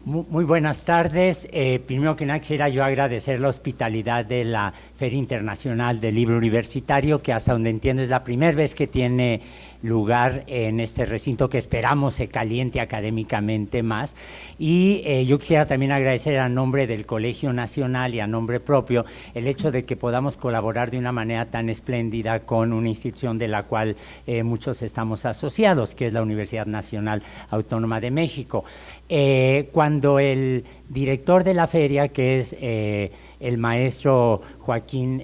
Muy buenas tardes. Primero que nada quisiera yo agradecer la hospitalidad de la Feria Internacional del Libro Universitario, que hasta donde entiendo es la primera vez que tiene lugar en este recinto, que esperamos se caliente académicamente más. Y yo quisiera también agradecer a nombre del Colegio Nacional y a nombre propio el hecho de que podamos colaborar de una manera tan espléndida con una institución de la cual muchos estamos asociados, que es la Universidad Nacional Autónoma de México. Cuando el director de la feria, que es el maestro Joaquín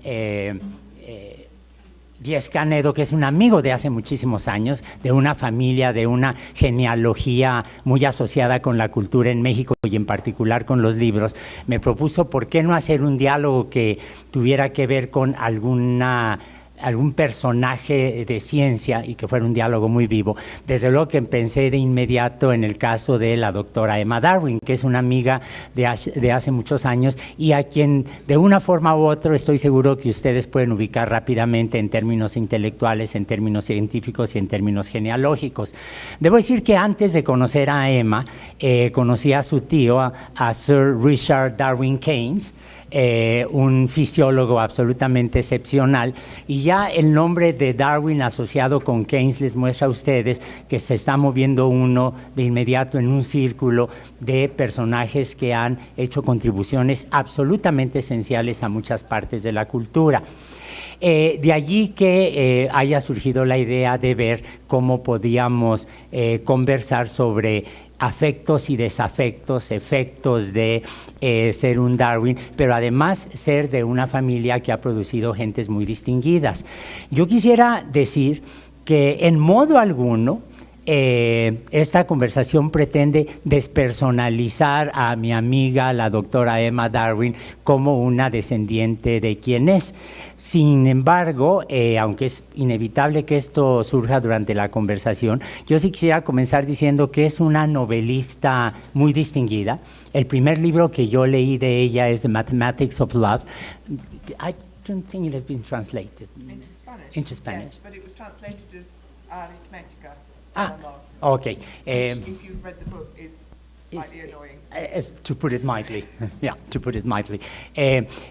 Díez Canedo, que es un amigo de hace muchísimos años, de una familia, de una genealogía muy asociada con la cultura en México y en particular con los libros, me propuso por qué no hacer un diálogo que tuviera que ver con algún personaje de ciencia y que fuera un diálogo muy vivo. Desde luego que pensé de inmediato en el caso de la doctora Emma Darwin, que es una amiga de hace muchos años y a quien de una forma u otra estoy seguro que ustedes pueden ubicar rápidamente en términos intelectuales, en términos científicos y en términos genealógicos. Debo decir que antes de conocer a Emma, conocí a su tío, a Sir Richard Darwin Keynes, un fisiólogo absolutamente excepcional, y ya el nombre de Darwin asociado con Keynes les muestra a ustedes que se está moviendo uno de inmediato en un círculo de personajes que han hecho contribuciones absolutamente esenciales a muchas partes de la cultura. De allí que haya surgido la idea de ver cómo podíamos conversar sobre afectos y desafectos, efectos de ser un Darwin, pero además ser de una familia que ha producido gentes muy distinguidas. Yo quisiera decir que en modo alguno esta conversación pretende despersonalizar a mi amiga, la doctora Emma Darwin, como una descendiente de quien es. Sin embargo, aunque es inevitable que esto surja durante la conversación, yo sí quisiera comenzar diciendo que es una novelista muy distinguida. El primer libro que yo leí de ella es The Mathematics of Love. I don't think it has been translated. Into Spanish. Into Spanish. Yes, but it was translated as Arithmetica. Okay. Which, if you've read the book, is slightly annoying. To put it mildly. Yeah, to put it mildly.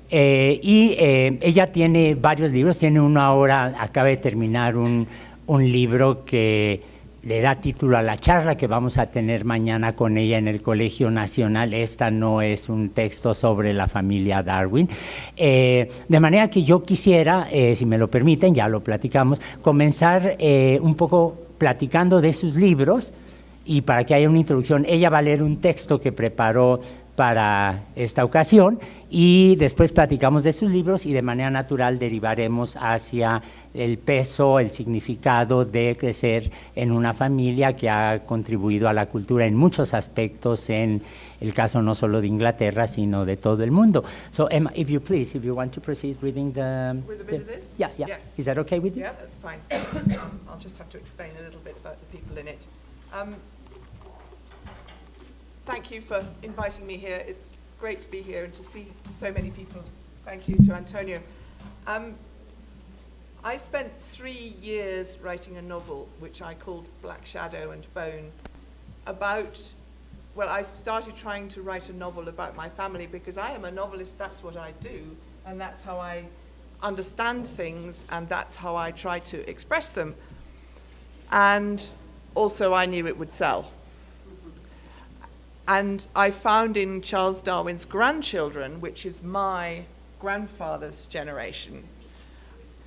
Ella tiene varios libros, tiene uno ahora, acaba de terminar un libro que le da título a la charla que vamos a tener mañana con ella en el Colegio Nacional. Esta no es un texto sobre la familia Darwin. De manera que yo quisiera, si me lo permiten, ya lo platicamos, comenzar un poco platicando de sus libros, y para que haya una introducción, ella va a leer un texto que preparó para esta ocasión y después platicamos de sus libros y de manera natural derivaremos hacia el peso, el significado de crecer en una familia que ha contribuido a la cultura en muchos aspectos, en el caso no solo de Inglaterra, sino de todo el mundo. So Emma, if you please, if you want to proceed reading With a bit of this? Yeah. Yes. Is that okay with you? Yeah, that's fine. I'll just have to explain a little bit about the people in it. Thank you for inviting me here. It's great to be here and to see so many people. Thank you to Antonio. I spent 3 years writing a novel, which I called Black Shadow and Bone, I started trying to write a novel about my family because I am a novelist, that's what I do, and that's how I understand things, and that's how I try to express them. And also I knew it would sell. And I found in Charles Darwin's grandchildren, which is my grandfather's generation,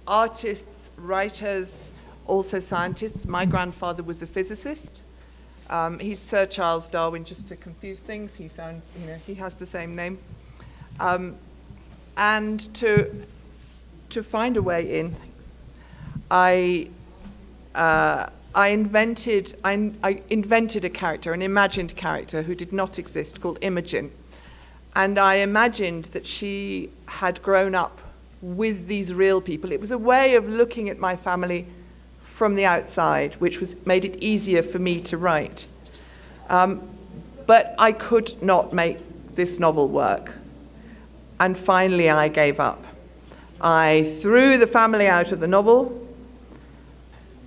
artists, writers, also scientists. My grandfather was a physicist. He's Sir Charles Darwin, just to confuse things. He has the same name. And to find a way in, I invented a character, an imagined character who did not exist, called Imogen. And I imagined that she had grown up with these real people. It was a way of looking at my family from the outside, which made it easier for me to write. But I could not make this novel work. And finally I gave up. I threw the family out of the novel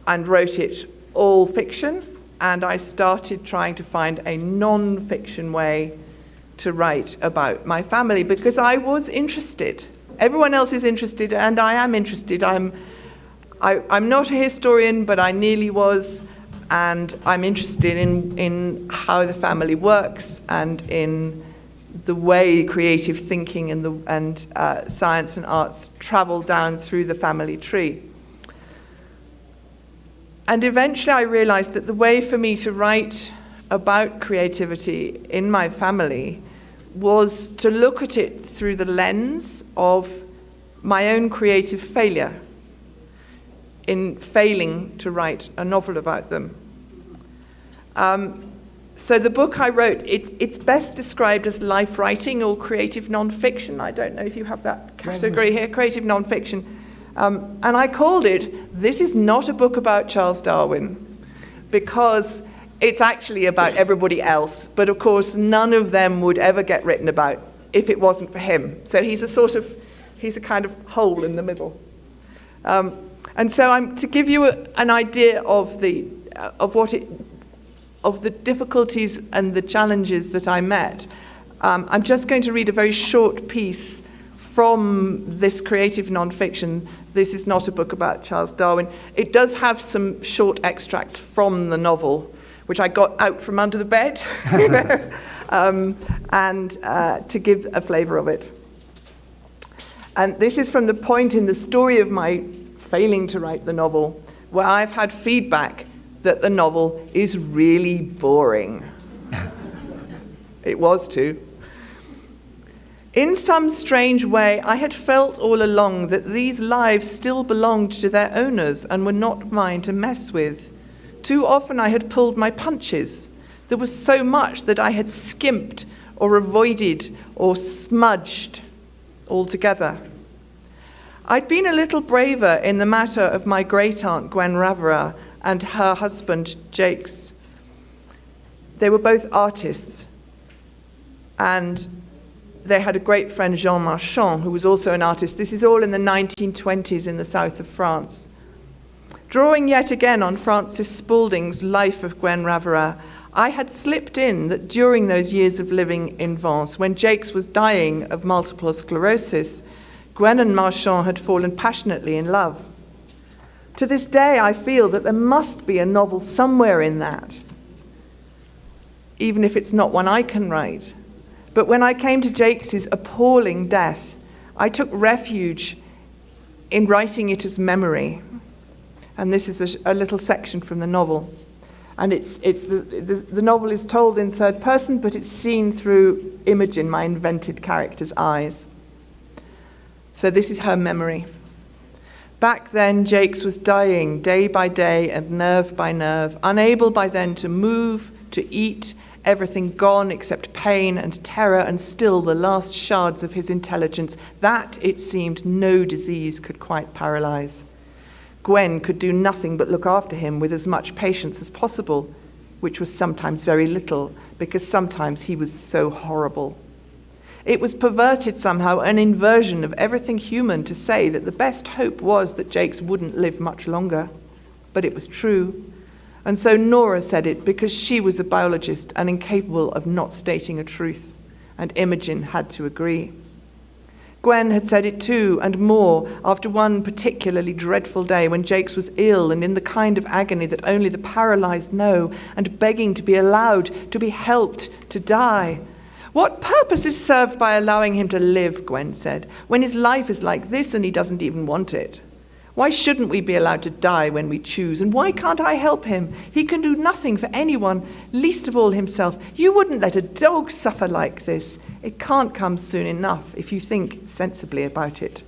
and wrote it all fiction, and I started trying to find a non-fiction way to write about my family because I was interested. Everyone else is interested, and I am interested. I'm not a historian, but I nearly was, and I'm interested in how the family works and in the way creative thinking and science and arts travel down through the family tree. And eventually I realized that the way for me to write about creativity in my family was to look at it through the lens of my own creative failure in failing to write a novel about them. So the book I wrote, it's best described as life writing or creative nonfiction. I don't know if you have that category here, creative nonfiction. And I called it, "This is not a book about Charles Darwin," because it's actually about everybody else. But of course, none of them would ever get written about if it wasn't for him. So he's a kind of hole in the middle. And so to give you an idea of the difficulties and the challenges that I met, I'm just going to read a very short piece from this creative nonfiction. This is not a book about Charles Darwin. It does have some short extracts from the novel, which I got out from under the bed, and to give a flavour of it. And this is from the point in the story of my failing to write the novel, where I've had feedback that the novel is really boring. It was too. In some strange way, I had felt all along that these lives still belonged to their owners and were not mine to mess with. Too often I had pulled my punches. There was so much that I had skimped or avoided or smudged altogether. I'd been a little braver in the matter of my great-aunt Gwen Ravera and her husband Jakes. They were both artists, and they had a great friend, Jean Marchand, who was also an artist. This is all in the 1920s in the south of France. Drawing yet again on Francis Spaulding's Life of Gwen Ravera, I had slipped in that during those years of living in Vence, when Jakes was dying of multiple sclerosis, Gwen and Marchand had fallen passionately in love. To this day, I feel that there must be a novel somewhere in that, even if it's not one I can write. But when I came to Jakes' appalling death, I took refuge in writing it as memory. And this is a little section from the novel. And the novel is told in third person, but it's seen through Imogen, my invented character's eyes. So this is her memory. Back then, Jakes was dying day by day and nerve by nerve, unable by then to move, to eat, everything gone except pain and terror, and still the last shards of his intelligence. That, it seemed, no disease could quite paralyze. Gwen could do nothing but look after him with as much patience as possible, which was sometimes very little, because sometimes he was so horrible. It was perverted somehow, an inversion of everything human, to say that the best hope was that Jakes wouldn't live much longer. But it was true. And so Nora said it because she was a biologist and incapable of not stating a truth, and Imogen had to agree. Gwen had said it too, and more, after one particularly dreadful day when Jakes was ill and in the kind of agony that only the paralyzed know, and begging to be allowed, to be helped, to die. "What purpose is served by allowing him to live," Gwen said, "when his life is like this and he doesn't even want it? Why shouldn't we be allowed to die when we choose? And why can't I help him? He can do nothing for anyone, least of all himself. You wouldn't let a dog suffer like this. It can't come soon enough if you think sensibly about it."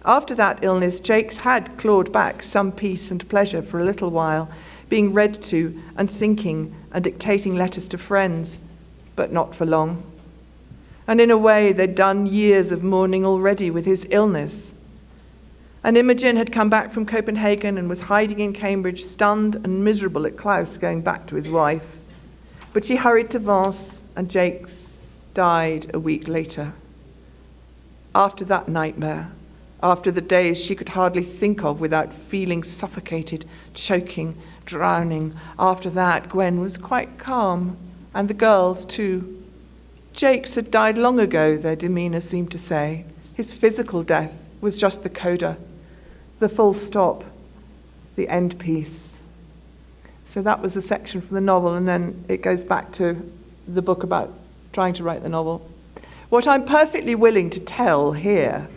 After that illness, Jakes had clawed back some peace and pleasure for a little while, being read to and thinking and dictating letters to friends, but not for long. And in a way, they'd done years of mourning already with his illness. And Imogen had come back from Copenhagen and was hiding in Cambridge, stunned and miserable at Klaus going back to his wife. But she hurried to Vence, and Jakes died a week later. After that nightmare, after the days she could hardly think of without feeling suffocated, choking, drowning, after that Gwen was quite calm, and the girls too. Jakes had died long ago, their demeanour seemed to say. His physical death was just the coda, the full stop, the end piece. So that was a section from the novel, and then it goes back to the book about trying to write the novel. What I'm perfectly willing to tell here,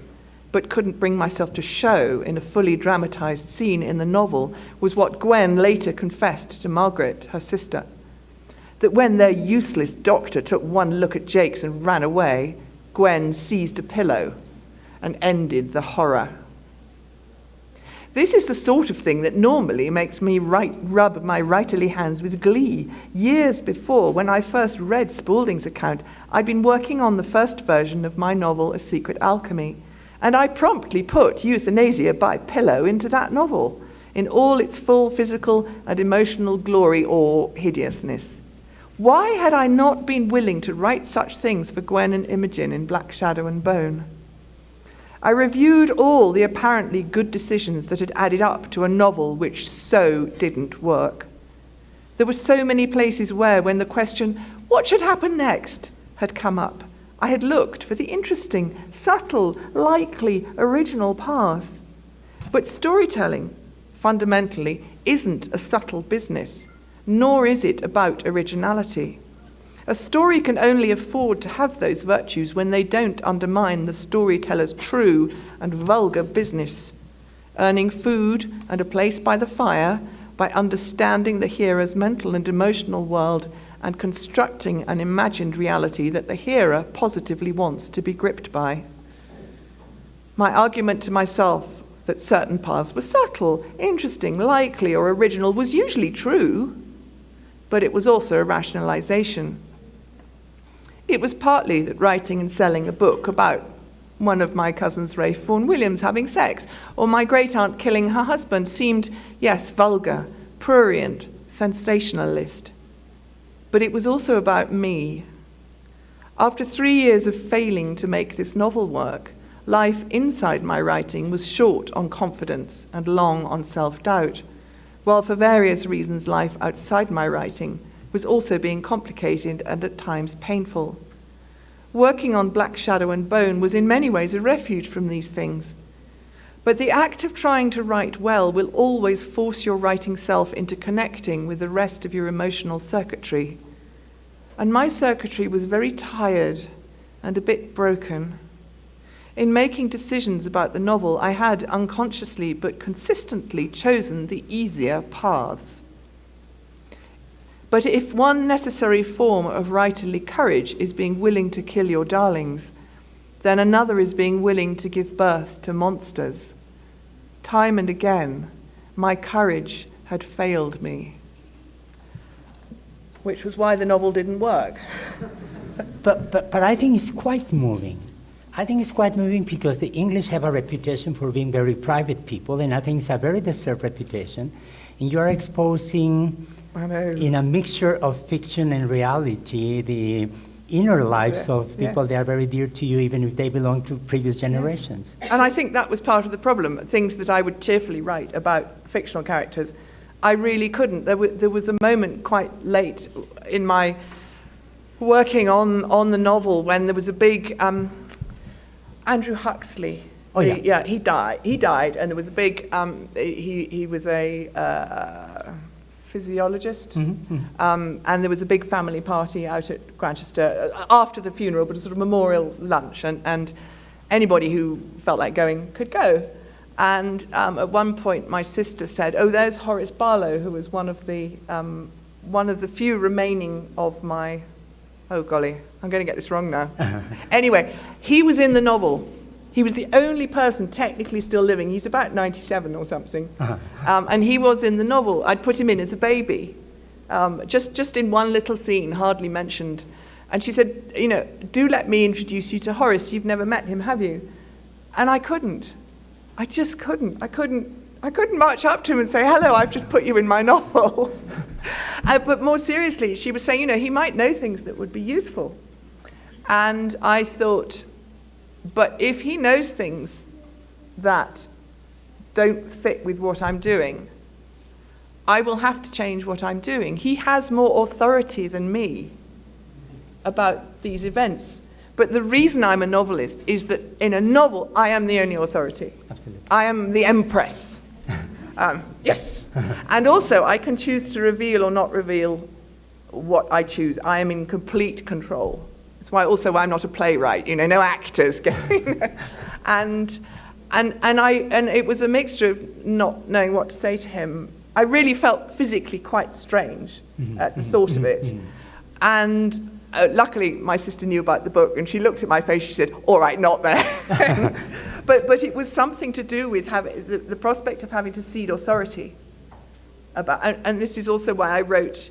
but couldn't bring myself to show in a fully dramatised scene in the novel, was what Gwen later confessed to Margaret, her sister. That when their useless doctor took one look at Jakes and ran away, Gwen seized a pillow and ended the horror. This is the sort of thing that normally makes me rub my writerly hands with glee. Years before, when I first read Spaulding's account, I'd been working on the first version of my novel, A Secret Alchemy, and I promptly put euthanasia by pillow into that novel, in all its full physical and emotional glory or hideousness. Why had I not been willing to write such things for Gwen and Imogen in Black Shadow and Bone? I reviewed all the apparently good decisions that had added up to a novel which so didn't work. There were so many places where, when the question, what should happen next, had come up, I had looked for the interesting, subtle, likely, original path. But storytelling, fundamentally, isn't a subtle business, nor is it about originality. A story can only afford to have those virtues when they don't undermine the storyteller's true and vulgar business, earning food and a place by the fire by understanding the hearer's mental and emotional world and constructing an imagined reality that the hearer positively wants to be gripped by. My argument to myself that certain paths were subtle, interesting, likely, or original was usually true, but it was also a rationalization. It was partly that writing and selling a book about one of my cousins, Rafe Vaughan Williams, having sex, or my great-aunt killing her husband seemed, yes, vulgar, prurient, sensationalist. But it was also about me. After 3 years of failing to make this novel work, life inside my writing was short on confidence and long on self-doubt, while for various reasons life outside my writing was also being complicated and at times painful. Working on Black Shadow and Bone was in many ways a refuge from these things. But the act of trying to write well will always force your writing self into connecting with the rest of your emotional circuitry. And my circuitry was very tired and a bit broken. In making decisions about the novel, I had unconsciously but consistently chosen the easier paths. But if one necessary form of writerly courage is being willing to kill your darlings, then another is being willing to give birth to monsters. Time and again, my courage had failed me, which was why the novel didn't work. But I think it's quite moving. I think it's quite moving because the English have a reputation for being very private people, and I think it's a very deserved reputation. And you're exposing, in a mixture of fiction and reality, the inner lives of people that are very dear to you, even if they belong to previous generations. Yes. And I think that was part of the problem. Things that I would cheerfully write about fictional characters, I really couldn't. There was a moment quite late in my working on the novel when there was a big... Andrew Huxley. Oh, yeah. He died, and there was a big. He was a physiologist, and there was a big family party out at Grantchester after the funeral, but a sort of memorial lunch, and anybody who felt like going could go. And at one point, my sister said, "Oh, there's Horace Barlow, who was one of the few remaining of my." Oh, golly, I'm going to get this wrong now. Anyway, he was in the novel. He was the only person technically still living. He's about 97 or something. And he was in the novel. I'd put him in as a baby, just in one little scene, hardly mentioned. And she said, do let me introduce you to Horace. You've never met him, have you? And I couldn't. I just couldn't. I couldn't march up to him and say, hello, I've just put you in my novel. But more seriously, she was saying, he might know things that would be useful. And I thought, but if he knows things that don't fit with what I'm doing, I will have to change what I'm doing. He has more authority than me about these events. But the reason I'm a novelist is that in a novel, I am the only authority. Absolutely. I am the empress. Yes. And also, I can choose to reveal or not reveal what I choose. I am in complete control. That's why also I'm not a playwright, no actors going. And it was a mixture of not knowing what to say to him. I really felt physically quite strange at the thought of it. And luckily, my sister knew about the book, and she looked at my face. She said, "All right, not there." but it was something to do with having the prospect of having to cede authority. And this is also why I wrote.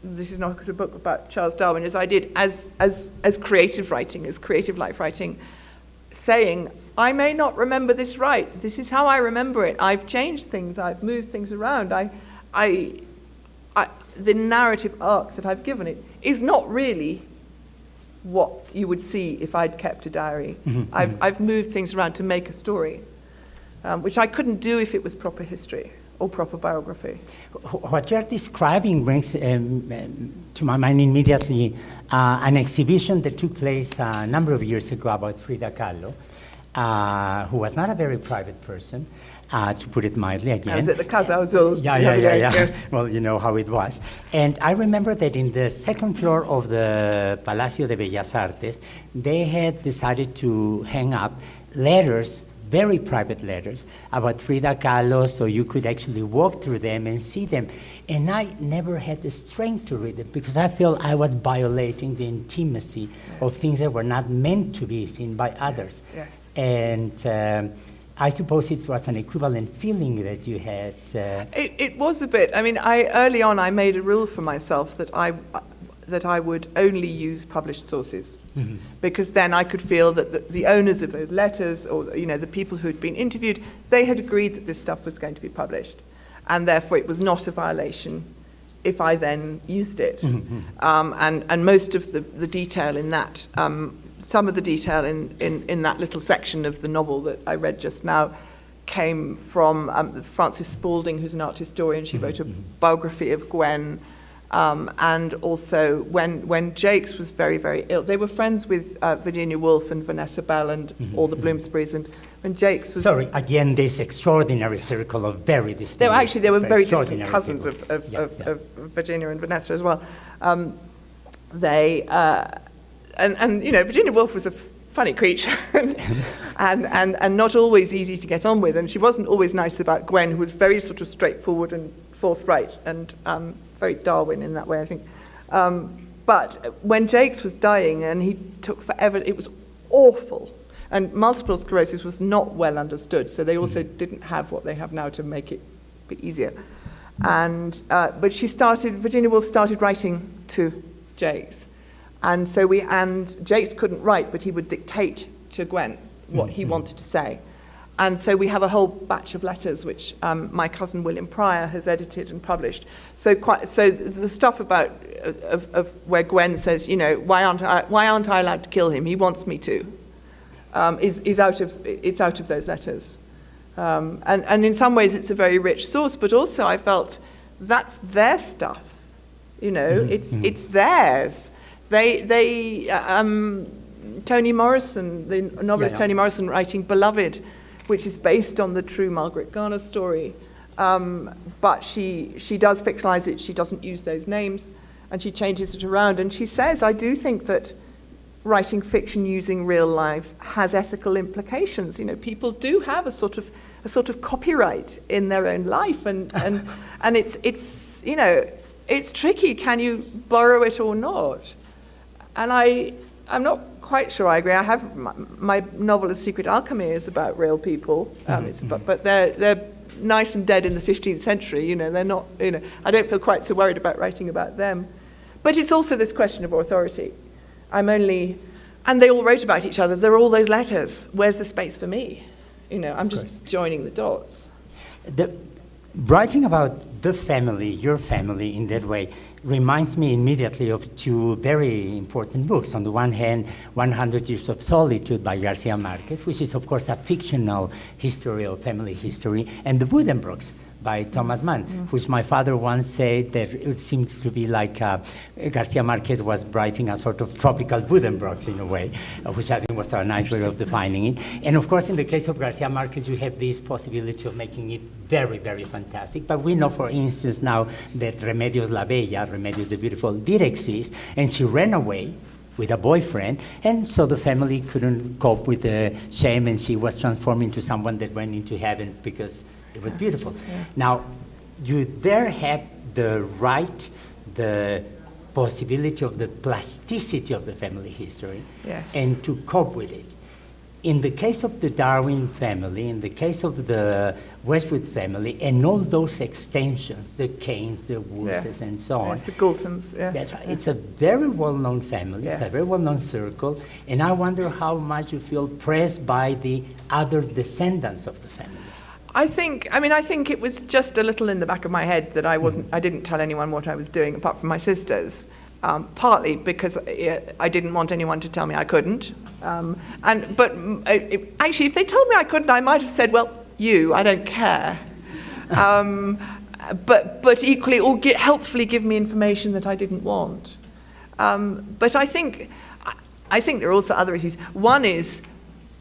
This is not a book about Charles Darwin, as I did as creative writing, as creative life writing, saying, I may not remember this right. This is how I remember it. I've changed things. I've moved things around. The narrative arc that I've given it is not really what you would see if I'd kept a diary. I've moved things around to make a story, which I couldn't do if it was proper history or proper biography. What you're describing brings to my mind immediately an exhibition that took place a number of years ago about Frida Kahlo, who was not a very private person, to put it mildly again. I was at the Casa Azul. Yeah. Yes. Well, you know how it was. And I remember that in the second floor of the Palacio de Bellas Artes, they had decided to hang up letters, very private letters, about Frida Kahlo, so you could actually walk through them and see them. And I never had the strength to read them because I felt I was violating the intimacy of things that were not meant to be seen by others. Yes. And I suppose it was an equivalent feeling that you had. It was a bit. I mean, early on I made a rule for myself that I would only use published sources, because then I could feel that the owners of those letters, or the people who had been interviewed, they had agreed that this stuff was going to be published, and therefore it was not a violation if I then used it. And most of the detail in that. Some of the detail in that little section of the novel that I read just now came from Frances Spalding, who's an art historian. She wrote a biography of Gwen. And also when Jakes was very, very ill, they were friends with Virginia Woolf and Vanessa Bell and all the Bloomsburys. And when Jakes was... Sorry, again, this extraordinary circle of very distinct... They were very distant cousins people. of Virginia and Vanessa as well. Virginia Woolf was a funny creature and not always easy to get on with, and she wasn't always nice about Gwen, who was very sort of straightforward and forthright and very Darwin in that way, I think. But when Jakes was dying and he took forever, it was awful. And multiple sclerosis was not well understood, so they also didn't have what they have now to make it a bit easier. But Virginia Woolf started writing to Jakes. And Jakes couldn't write, but he would dictate to Gwen what he wanted to say. And so we have a whole batch of letters which my cousin William Pryor has edited and published. So the stuff about of where Gwen says, why aren't I allowed to kill him? He wants me to. Is out of those letters. And in some ways it's a very rich source, but also I felt that's their stuff. It's theirs. Toni Morrison, the novelist Toni Morrison, writing Beloved, which is based on the true Margaret Garner story, but she does fictionalize it. She doesn't use those names, and she changes it around. And she says, I do think that writing fiction using real lives has ethical implications. People do have a sort of copyright in their own life, and it's tricky. Can you borrow it or not? And I'm not quite sure I agree. I have my novel A Secret Alchemy is about real people, but they're nice and dead in the 15th century. They're not. I don't feel quite so worried about writing about them. But it's also this question of authority. And they all wrote about each other. There are all those letters. Where's the space for me? I'm just joining the dots. Writing about the family, your family, in that way, reminds me immediately of two very important books. On the one hand, 100 Years of Solitude by Garcia Marquez, which is, of course, a fictional history of family history, and The Buddenbrooks by Thomas Mann, which my father once said that it seemed to be like Garcia Marquez was writing a sort of tropical Buddenbrooks in a way, which I think was a nice way of defining it. And of course, in the case of Garcia Marquez, you have this possibility of making it very, very fantastic. But we know, for instance, now that Remedios la Bella, Remedios the Beautiful, did exist, and she ran away with a boyfriend, and so the family couldn't cope with the shame, and she was transformed into someone that went into heaven because it was beautiful. Yeah. Now, you there have the right, the possibility of the plasticity of the family history, yes, and to cope with it. In the case of the Darwin family, in the case of the Westwood family, and all those extensions, the Keynes, the Woolses, and so on. Yes, the Galtons, yes. That's right. It's a very well-known family. It's a very well-known circle. And I wonder how much you feel pressed by the other descendants of the family. I think it was just a little in the back of my head that I didn't tell anyone what I was doing apart from my sisters. Partly because I didn't want anyone to tell me I couldn't. But actually, if they told me I couldn't, I might have said, well, I don't care. But equally, or helpfully give me information that I didn't want. But I think there are also other issues. One is,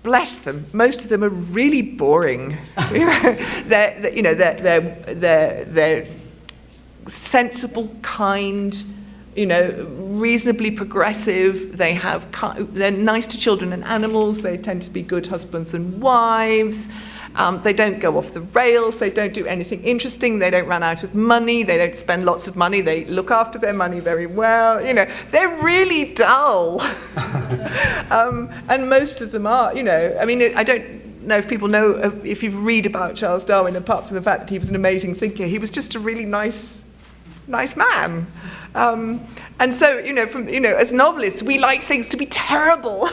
bless them, most of them are really boring. They're sensible, kind, reasonably progressive. They're nice to children and animals. They tend to be good husbands and wives. They don't go off the rails. They don't do anything interesting. They don't run out of money. They don't spend lots of money. They look after their money very well. They're really dull. And most of them are, I don't know if people know, if you read about Charles Darwin, apart from the fact that he was an amazing thinker, he was just a really nice man. And so, as novelists, we like things to be terrible,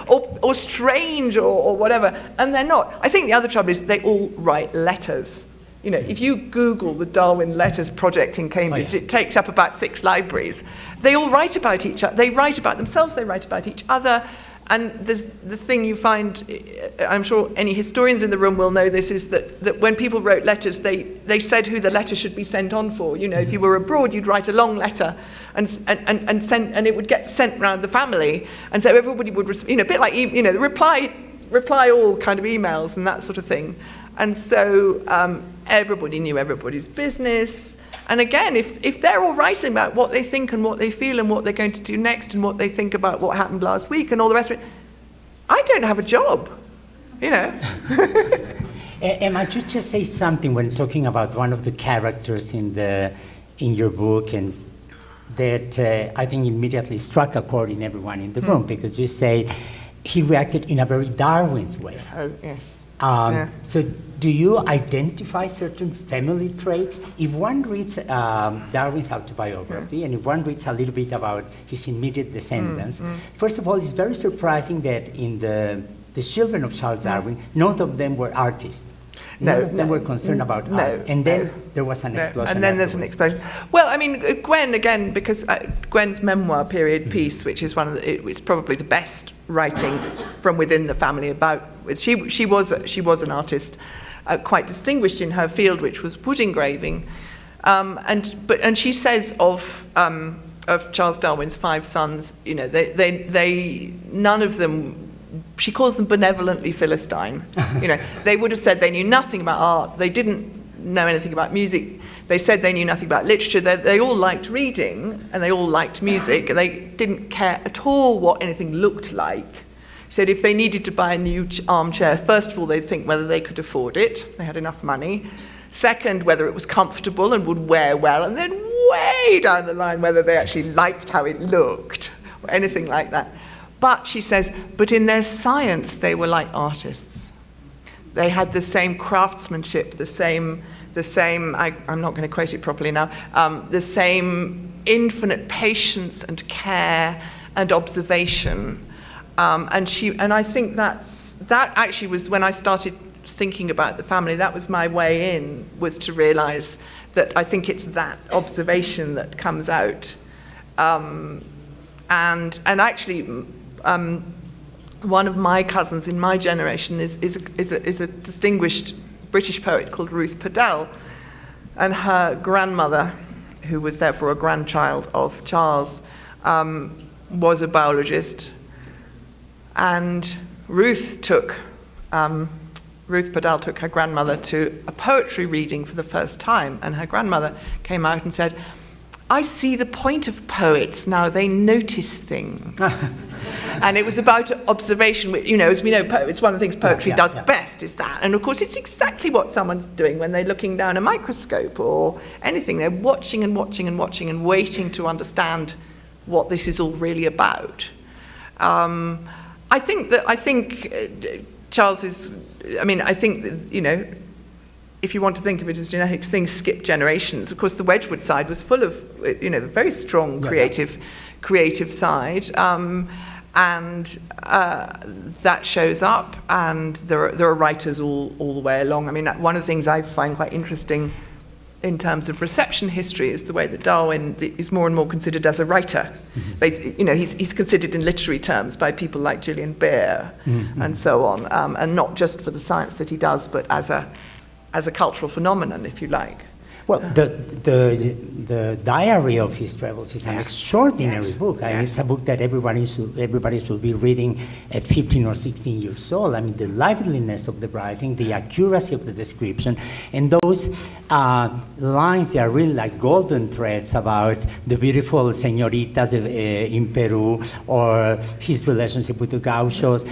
or strange or whatever, and they're not. I think the other trouble is they all write letters. If you Google the Darwin Letters Project in Cambridge, it takes up about 6 libraries. They all write about each other. They write about themselves, they write about each other. And there's the thing you find, I'm sure any historians in the room will know this, is that when people wrote letters, they said who the letter should be sent on for. If you were abroad, you'd write a long letter and send, and it would get sent round the family. And so everybody would, a bit like, the reply all kind of emails and that sort of thing. And so everybody knew everybody's business. And again, if they're all writing about what they think and what they feel and what they're going to do next and what they think about what happened last week and all the rest of it, I don't have a job, And might you just say something when talking about one of the characters in your book, and that I think immediately struck a chord in everyone in the room, because you say he reacted in a very Darwin's way. Oh, yes. So do you identify certain family traits? If one reads Darwin's autobiography, and if one reads a little bit about his immediate descendants, first of all, it's very surprising that in the children of Charles Darwin, none of them were artists. None of them were concerned about art. And then there was an explosion. And then there's an explosion. Well, I mean, Gwen, again, because Gwen's memoir period piece, which is it's probably the best writing from within the family about, she was an artist, quite distinguished in her field, which was wood engraving. And she says of Charles Darwin's 5 sons, they none of them, she calls them benevolently Philistine. They would have said they knew nothing about art. They didn't know anything about music. They said they knew nothing about literature. They all liked reading and they all liked music. And they didn't care at all what anything looked like. She said if they needed to buy a new armchair, first of all, they'd think whether they could afford it. They had enough money. Second, whether it was comfortable and would wear well. And then way down the line, whether they actually liked how it looked or anything like that. But, she says, but in their science, they were like artists. They had the same craftsmanship, the same I'm not going to quote it properly now, the same infinite patience and care and observation. And I think that actually was when I started thinking about the family, that was my way in, was to realize that I think it's that observation that comes out. And actually, one of my cousins in my generation is a distinguished British poet called Ruth Perdell, and her grandmother, who was therefore a grandchild of Charles, was a biologist. And Ruth Perdell took her grandmother to a poetry reading for the first time, and her grandmother came out and said, "I see the point of poets now, they notice things." And it was about observation, which, as we know, it's one of the things poetry does best, is that. And of course, it's exactly what someone's doing when they're looking down a microscope or anything. They're watching and watching and watching and waiting to understand what this is all really about. I think Charles is, I think that, if you want to think of it as genetics, things skip generations. Of course, the Wedgwood side was full of, very strong creative side. And that shows up, and there are writers all the way along. One of the things I find quite interesting in terms of reception history is the way that Darwin is more and more considered as a writer. He's considered in literary terms by people like Gillian Beer and so on, and not just for the science that he does, but as a cultural phenomenon, if you like. Well, the diary of his travels is an extraordinary book. It's a book that everybody should be reading at 15 or 16 years old. The liveliness of the writing, the accuracy of the description, and those lines, they are really like golden threads about the beautiful señoritas in Peru, or his relationship with the gauchos.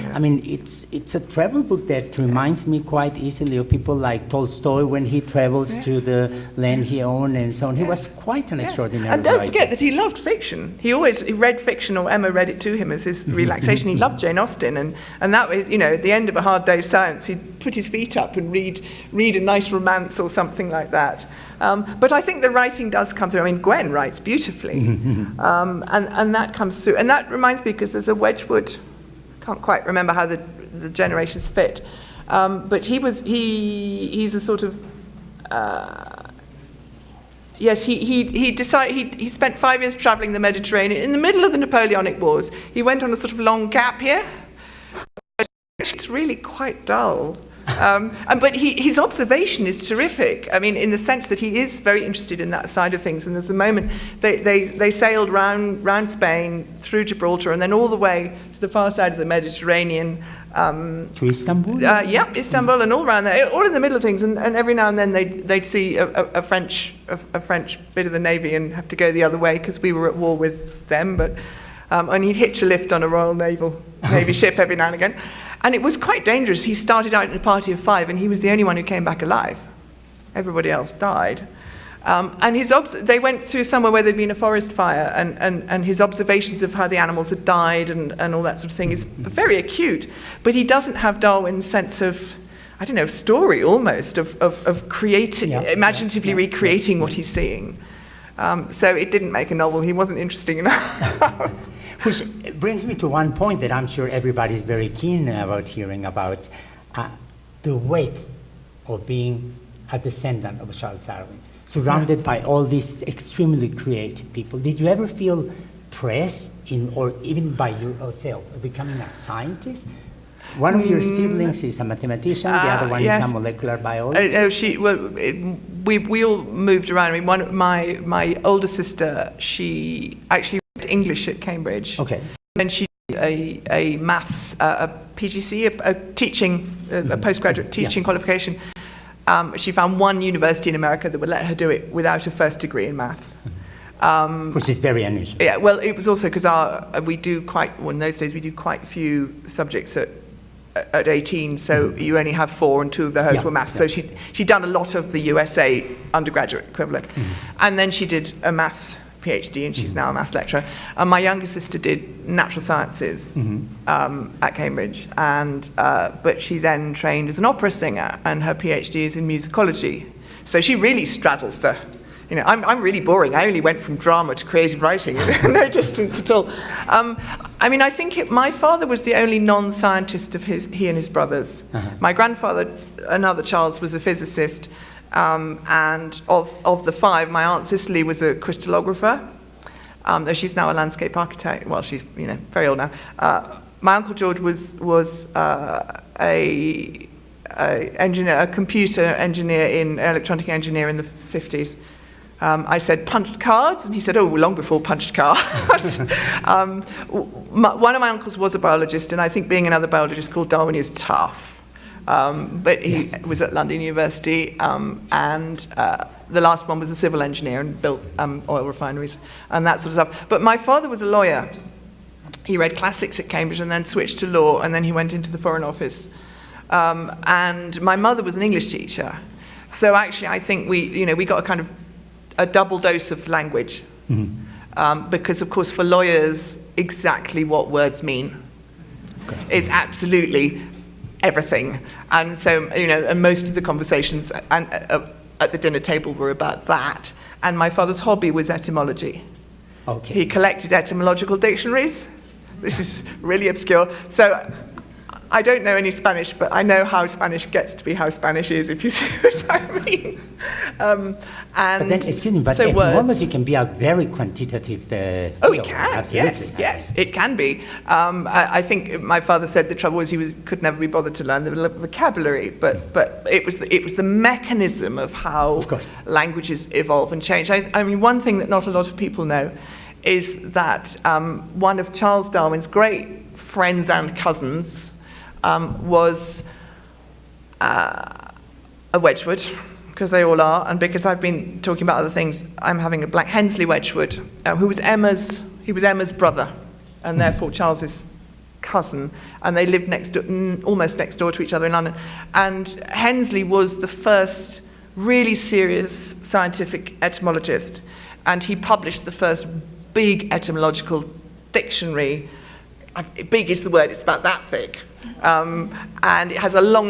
It's a travel book that reminds me quite easily of people like Tolstoy when he travels to the land he owned and so on. He was quite an extraordinary And don't writer. forget that he loved fiction. He read fiction, or Emma read it to him as his relaxation. He loved Jane Austen, and that was, at the end of a hard day's science, he'd put his feet up and read a nice romance or something like that. But I think the writing does come through. Gwen writes beautifully, and that comes through. And that reminds me, because there's a Wedgwood, can't quite remember how the generations fit, but he's a sort of yes, he decided, he spent 5 years traveling the Mediterranean. In the middle of the Napoleonic Wars, he went on a sort of long gap year. It's really quite dull. But his observation is terrific. In the sense that he is very interested in that side of things. And there's a moment, they sailed round Spain, through Gibraltar, and then all the way to the far side of the Mediterranean. To Istanbul? Istanbul, and all around there, all in the middle of things. And every now and then they'd see a French bit of the Navy and have to go the other way because we were at war with them. But and he'd hitch a lift on a Royal Navy ship every now and again. And it was quite dangerous. He started out in a party of 5, and he was the only one who came back alive. Everybody else died. And they went through somewhere where there'd been a forest fire, and his observations of how the animals had died and all that sort of thing is very acute. But he doesn't have Darwin's sense of, story almost, of creating, imaginatively recreating what he's seeing. So it didn't make a novel. He wasn't interesting enough. Which brings me to one point that I'm sure everybody is very keen about hearing about, the weight of being a descendant of Charles Darwin, surrounded by all these extremely creative people. Did you ever feel pressed or even by yourself of becoming a scientist? One of your siblings is a mathematician, the other one is a molecular biologist. We all moved around. My older sister, she actually read English at Cambridge. Okay. And she did a maths, a PGC, a teaching, a postgraduate teaching qualification. She found one university in America that would let her do it without a first degree in maths. Which is very unusual. Yeah, well, it was also because in those days we do quite few subjects at 18, so you only have 4, and 2 of those were maths. So she'd done a lot of the USA undergraduate equivalent. And then she did a maths PhD, and she's now a maths lecturer. And my younger sister did natural sciences at Cambridge, but she then trained as an opera singer, and her PhD is in musicology. So she really straddles the, I'm really boring. I only went from drama to creative writing, no distance at all. I think my father was the only non-scientist of he and his brothers. My grandfather, another Charles, was a physicist. And of the 5, my Aunt Cicely was a crystallographer, though she's now a landscape architect. Well, she's very old now. My Uncle George was a a computer engineer electronic engineer in the 50s. I said punched cards, and he said, oh, long before punched cards. One of my uncles was a biologist, and I think being another biologist called Darwin is tough. But he was at London University, and the last one was a civil engineer and built oil refineries and that sort of stuff. But my father was a lawyer. He read classics at Cambridge and then switched to law, and then he went into the Foreign Office. And my mother was an English teacher. So actually, I think we got a kind of a double dose of language. Because, of course, for lawyers, exactly what words mean is absolutely everything. And so, and most of the conversations at the dinner table were about that. And my father's hobby was etymology. Okay. He collected etymological dictionaries. This is really obscure. So I don't know any Spanish, but I know how Spanish gets to be how Spanish is, if you see what I mean. But then, excuse me, but so etymology can be a very quantitative field. Oh, it can. Absolutely. Yes, it can be. I think my father said the trouble was he could never be bothered to learn the vocabulary, but it was the mechanism of how languages evolve and change. I mean, one thing that not a lot of people know is that one of Charles Darwin's great friends and cousins was a Wedgwood, because they all are, and because I've been talking about other things, I'm having a blank. Hensley Wedgwood, who was Emma's brother, and therefore Charles's cousin, and they lived almost next door to each other in London. And Hensley was the first really serious scientific etymologist, and he published the first big etymological dictionary. Big is the word, it's about that thick. And it has a long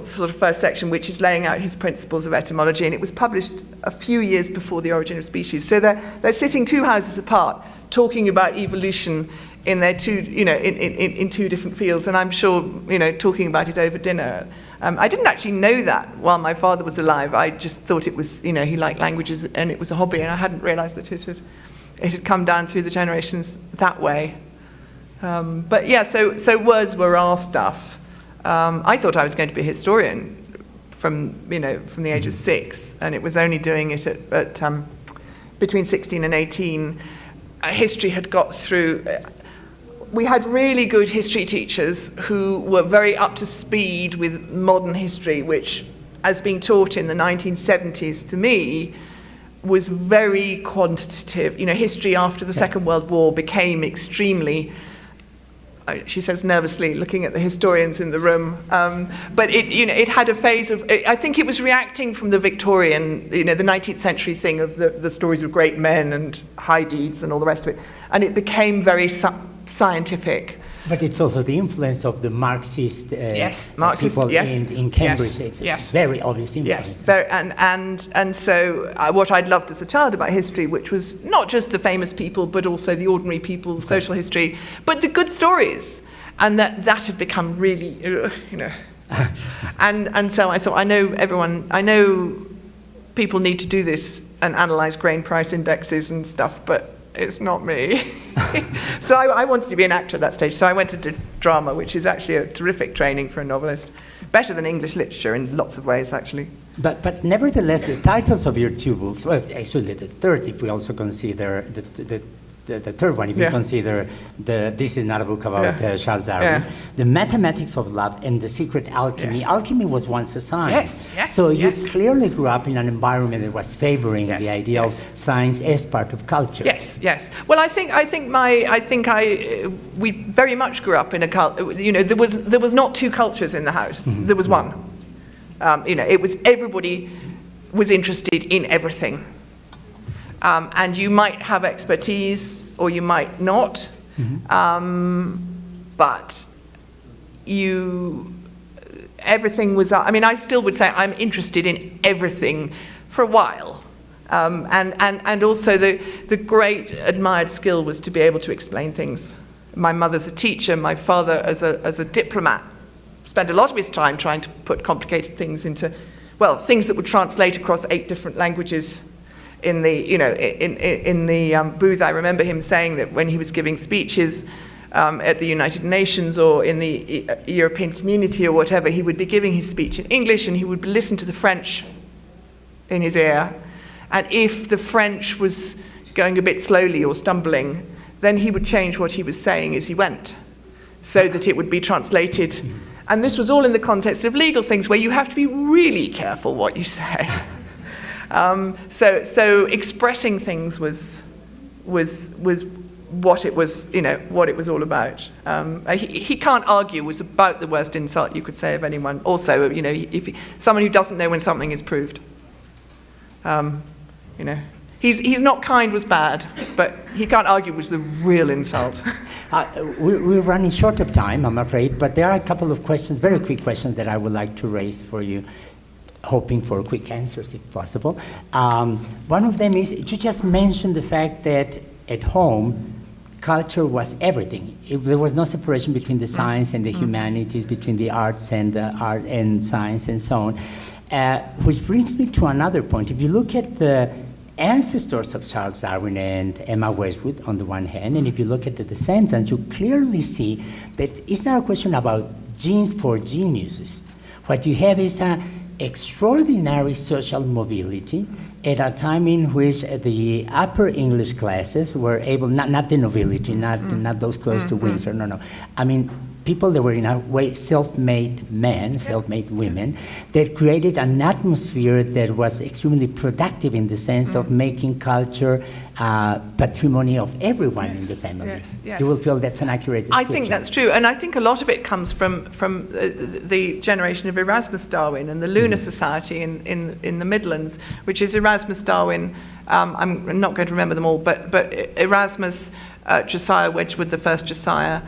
sort of first section which is laying out his principles of etymology, and it was published a few years before The Origin of Species. So they're sitting two houses apart, talking about evolution in their two, in two different fields, and I'm sure, talking about it over dinner. I didn't actually know that while my father was alive. I just thought it was, he liked languages and it was a hobby, and I hadn't realised that it had come down through the generations that way. But yeah, so words were our stuff. I thought I was going to be a historian from the age of 6, and it was only doing it at between 16 and 18. History had got through. We had really good history teachers who were very up to speed with modern history, which, as being taught in the 1970s to me, was very quantitative. History after the Second World War became extremely, she says nervously, looking at the historians in the room. But it had a phase of, I think it was reacting from the Victorian, the 19th century thing of the stories of great men and high deeds and all the rest of it. And it became very scientific. But it's also the influence of the Marxist people in Cambridge. It's a very obvious influence. Yes, very, and so what I'd loved as a child about history, which was not just the famous people, but also the ordinary people, social history, but the good stories, and that had become really, and so I thought, I know people need to do this and analyse grain price indexes and stuff, but it's not me. So I wanted to be an actor at that stage, so I went to do drama, which is actually a terrific training for a novelist. Better than English literature in lots of ways, actually. But nevertheless, the titles of your two books, well, actually the third, if we also consider the third one, if you consider this is not a book about Charles Darwin, The Mathematics of Love and The Secret Alchemy. Yes. Alchemy was once a science. Yes. So you clearly grew up in an environment that was favoring the idea of science as part of culture. Yes. Well, we very much grew up in a culture. There was not two cultures in the house. Mm-hmm. There was one. It was everybody was interested in everything. And you might have expertise or you might not, but everything was, I still would say I'm interested in everything for a while. And also the great admired skill was to be able to explain things. My mother's a teacher, my father as a diplomat spent a lot of his time trying to put complicated things into, things that would translate across 8 different languages. In the booth, I remember him saying that when he was giving speeches, at the United Nations or in the European Community or whatever, he would be giving his speech in English and he would listen to the French in his ear. And if the French was going a bit slowly or stumbling, then he would change what he was saying as he went, so that it would be translated. And this was all in the context of legal things where you have to be really careful what you say. So expressing things was what it was, what it was all about. He can't argue was about the worst insult you could say of anyone. Also, if someone who doesn't know when something is proved. He's not kind was bad, but he can't argue was the real insult. We're running short of time, I'm afraid, but there are a couple of questions, very quick questions that I would like to raise for you, hoping for quick answers if possible. One of them is, you just mentioned the fact that at home, culture was everything. There was no separation between the science and the humanities, between the arts and art and science and so on. Which brings me to another point. If you look at the ancestors of Charles Darwin and Emma Wedgwood on the one hand, and if you look at the descendants, you clearly see that it's not a question about genes for geniuses. What you have is an extraordinary social mobility at a time in which the upper English classes were able, not the nobility, not those close to Windsor, no. I mean, people that were in a way self-made men, self-made women, that created an atmosphere that was extremely productive in the sense of making culture patrimony of everyone in the family. Yes. You will feel that's an accurate description. I think that's true, and I think a lot of it comes from the generation of Erasmus Darwin and the Lunar Society in the Midlands, which is Erasmus Darwin. I'm not going to remember them all, but Erasmus, Josiah Wedgwood, the first Josiah,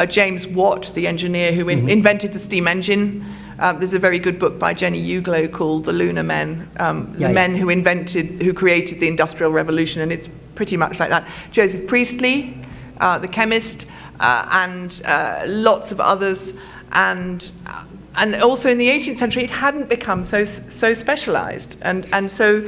James Watt, the engineer who invented the steam engine. There's a very good book by Jenny Uglow called The Lunar Men, the men who created the Industrial Revolution, and it's pretty much like that. Joseph Priestley, the chemist, and lots of others, and also in the 18th century, it hadn't become so specialized, and so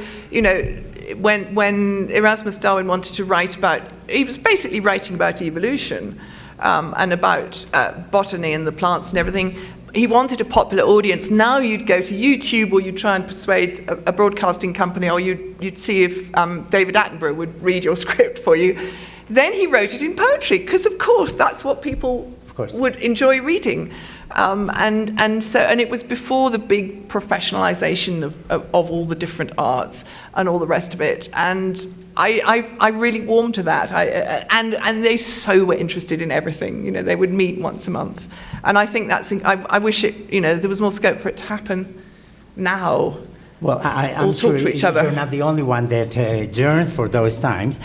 when Erasmus Darwin wanted to write about, he was basically writing about evolution. And about botany and the plants and everything. He wanted a popular audience. Now you'd go to YouTube or you'd try and persuade a broadcasting company, or you'd see if David Attenborough would read your script for you. Then he wrote it in poetry, because of course that's what people would enjoy reading. And it was before the big professionalization of all the different arts and all the rest of it. And I really warmed to that. And they so were interested in everything. They would meet once a month. And I think I wish there was more scope for it to happen now. Well, I'm sure you're not the only one that yearns for those times.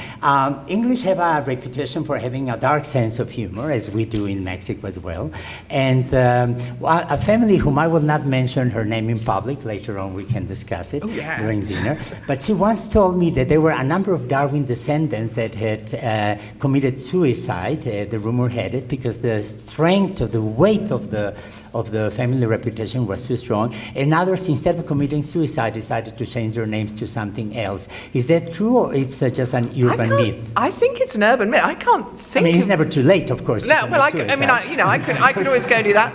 English have a reputation for having a dark sense of humor, as we do in Mexico as well. And a family whom I will not mention her name in public, later on we can discuss it during dinner, but she once told me that there were a number of Darwin descendants that had committed suicide, the rumor had it, because the strength of the weight of the family reputation was too strong, and others, instead of committing suicide, decided to change their names to something else. Is that true, or it's just an urban myth? I think it's an urban myth. I can't think. I mean, it's never too late, of course. No, well, I could always go do that.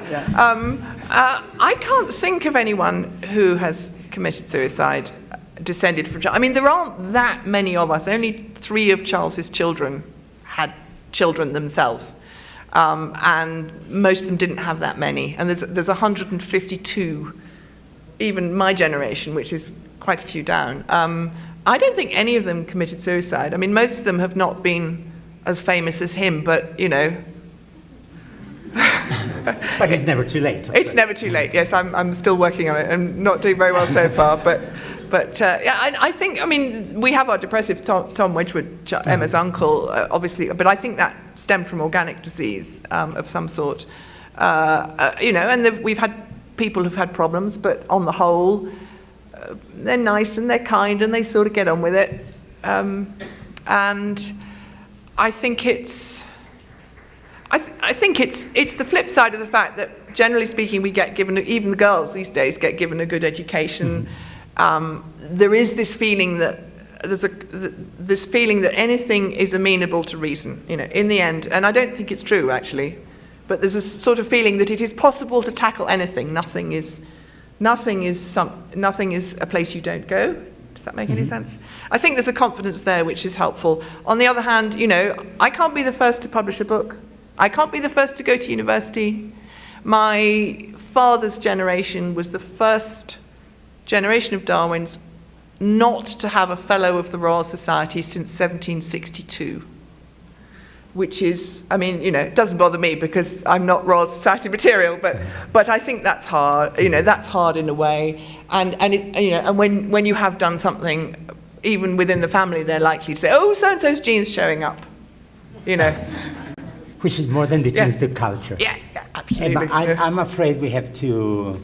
I can't think of anyone who has committed suicide descended from Charles. I mean, there aren't that many of us. Only 3 of Charles's children had children themselves. And most of them didn't have that many. And there's 152, even my generation, which is quite a few down. I don't think any of them committed suicide. I mean, most of them have not been as famous as him, but, But it's never too late. It's never too late, yes. I'm still working on it and not doing very well so far, but I think, we have our depressive Tom Wedgwood, Emma's uncle, obviously, but I think that stemmed from organic disease of some sort. And we've had people who've had problems, but on the whole, they're nice and they're kind and they sort of get on with it. And I think it's the flip side of the fact that, generally speaking, we get given, even the girls these days get given a good education. There is this feeling that this feeling that anything is amenable to reason, you know, in the end. And I don't think it's true, actually. But there's a sort of feeling that it is possible to tackle anything. Nothing is a place you don't go. Does that make any sense? I think there's a confidence there which is helpful. On the other hand, you know, I can't be the first to publish a book. I can't be the first to go to university. My father's generation was the first generation of Darwins not to have a Fellow of the Royal Society since 1762. Which is, I mean, you know, it doesn't bother me because I'm not Royal Society material, but I think that's hard. You know, that's hard in a way. And it, you know, and when you have done something, even within the family, they're likely to say, "Oh, so and so's genes showing up," you know. Which is more than the genes to culture. Yeah, absolutely. I'm afraid we have to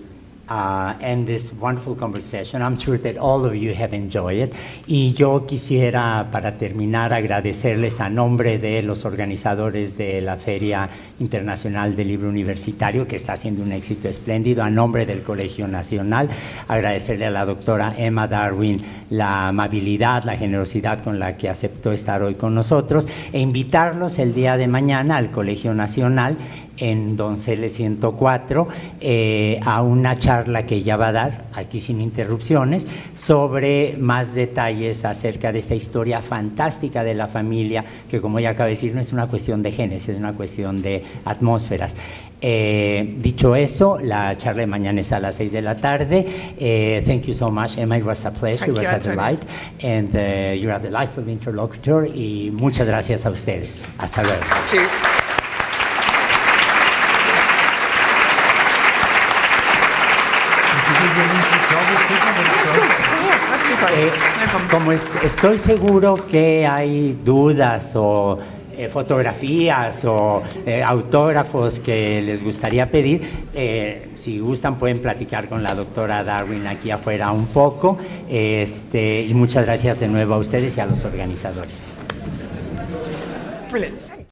end this wonderful conversation. I'm sure that all of you have enjoyed it. Y yo quisiera, para terminar, agradecerles a nombre de los organizadores de la Feria Internacional del Libro Universitario, que está siendo un éxito espléndido, a nombre del Colegio Nacional, agradecerle a la doctora Emma Darwin la amabilidad, la generosidad con la que aceptó estar hoy con nosotros, e invitarlos el día de mañana al Colegio Nacional en Donceles 104 a una charla que ella va a dar, aquí sin interrupciones, sobre más detalles acerca de esta historia fantástica de la familia, que como ella acaba de decir, no es una cuestión de genes, es una cuestión de atmósferas. Dicho eso, la charla de mañana es a las 6 de la tarde. Thank you so much, Emma. It was a pleasure, it was a delight. And you're a delightful interlocutor. Y muchas gracias a ustedes. Hasta luego. Thank you. Como estoy seguro que hay dudas o fotografías o autógrafos que les gustaría pedir, si gustan pueden platicar con la doctora Darwin aquí afuera un poco, y muchas gracias de nuevo a ustedes y a los organizadores. Brilliant.